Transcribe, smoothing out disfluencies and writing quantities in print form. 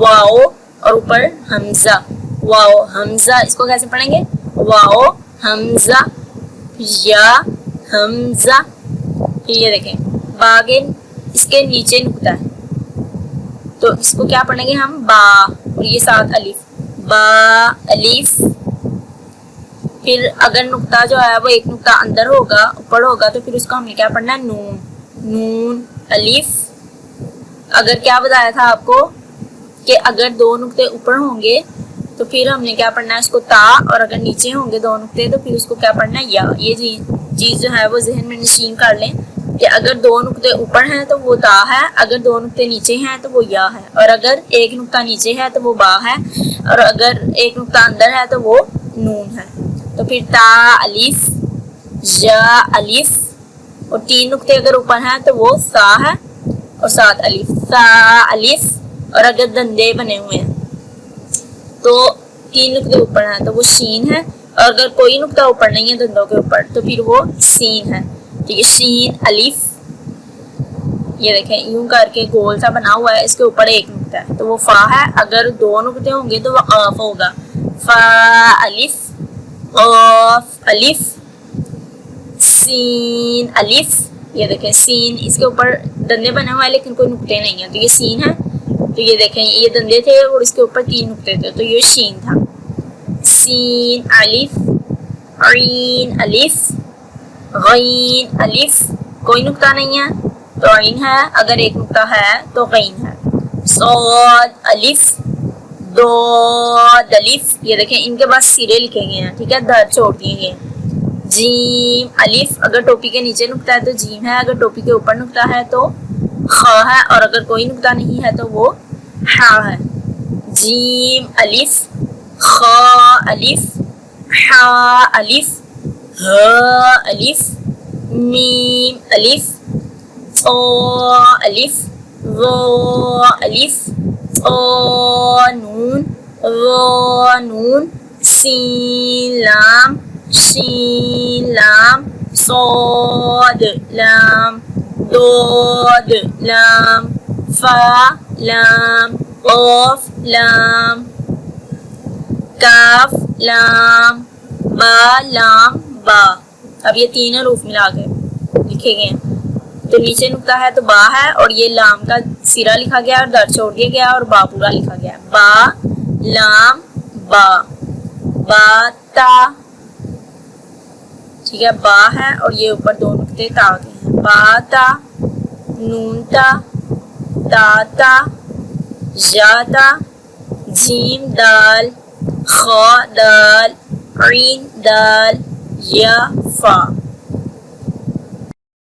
Wow और ऊपर Hamza, wow Hamza, इसको कैसे पढ़ेंगे? वाओ हमजा, या हमजा। फिर ये देखें बागे, इसके नीचे नुक्ता है तो इसको क्या पढ़ेंगे हम? बा, और ये साथ अलिफ, बा अलिफ। फिर अगर नुक्ता जो है वो एक नुक्ता अंदर होगा, ऊपर होगा, तो फिर उसको हमने क्या पढ़ना है? नून, नून अलिफ। अगर क्या बताया था आपको कि अगर दो नुक्ते ऊपर होंगे तो फिर हमने क्या पढ़ना है इसको? ता, और अगर नीचे होंगे दो नुक्ते तो फिर उसको क्या पढ़ना है? या। ये चीज जो है वो जहन में नशीन कर लें कि अगर दो नुक्ते ऊपर हैं तो वो ता है, अगर दो नुक्ते नीचे हैं तो वो या है, और अगर एक नुक्ता नीचे है तो वो बा है, और अगर एक नुक्ता अंदर है तो वो नून है। तो फिर ता अलिफ, या अलिफ, और तीन नुक्ते अगर ऊपर हैं तो वो सा है और साथ अलिफ, सा अलिफ। और अगर दंदे बने हुए हैं तो तीन नुक्ते ऊपर हैं तो वो शीन है, और अगर कोई नुक्ता ऊपर नहीं है दंदों के ऊपर तो फिर वो सीन है। ठीक है, शीन अलिफ। ये देखें यूं करके गोल सा बना हुआ है, इसके ऊपर एक नुक्ता है तो वो फा है, अगर दो नुक्ते होंगे तो वो आफ होगा, फा अलिफ, ऑफ अलिफ, सीन अलिफ। ये देखें सीन, इसके ऊपर दंदे बने हुए हैं लेकिन कोई नुक्ते नहीं है तो ये सीन है। तो ये देखें ये दंदे थे और इसके ऊपर तीन नुक्ते थे तो ये शीन था। सीन अलिफ, ऐन अलिफ, गैन अलिफ, कोई नुक्ता नहीं है तो ऐन है, अगर एक नुक्ता है तो गैन है। सौद अलिफ, दोद अलिफ। ये देखें इनके पास सिरे लिखे गए हैं, ठीक है, दर छोड़ दिए गए। जीम अलिफ, अगर टोपी के नीचे नुक्ता है तो जीम है, अगर टोपी के ऊपर नुक्ता है तो खा है, और अगर कोई नुक्ता नहीं है तो वो हा है। जीम अलिफ, खा अलिफ, हा अलिफ, हा अलिफ, मीम अलिफ, ओ अलिफ, वो अलिफ, ओ नून, वो नून, सीन लाम, शीन लाम, सोद लाम, दोद लाम, फा लाम, ऑफ लाम, काफ लाम, बा लाम, बा। अब ये तीन हरूफ मिला के लिखे गए हैं तो नीचे नुक्ता है तो बा है, और ये लाम का सिरा लिखा गया और दर छोड़ दिया गया और बा पूरा लिखा गया, बा लाम बा, बाता। ठीक है, बा है और ये ऊपर दो नुक्ते ता के हैं, बाता, नूनता, ताता, जाता, जीम दाल, खा दाल, ऐन दाल, या फा।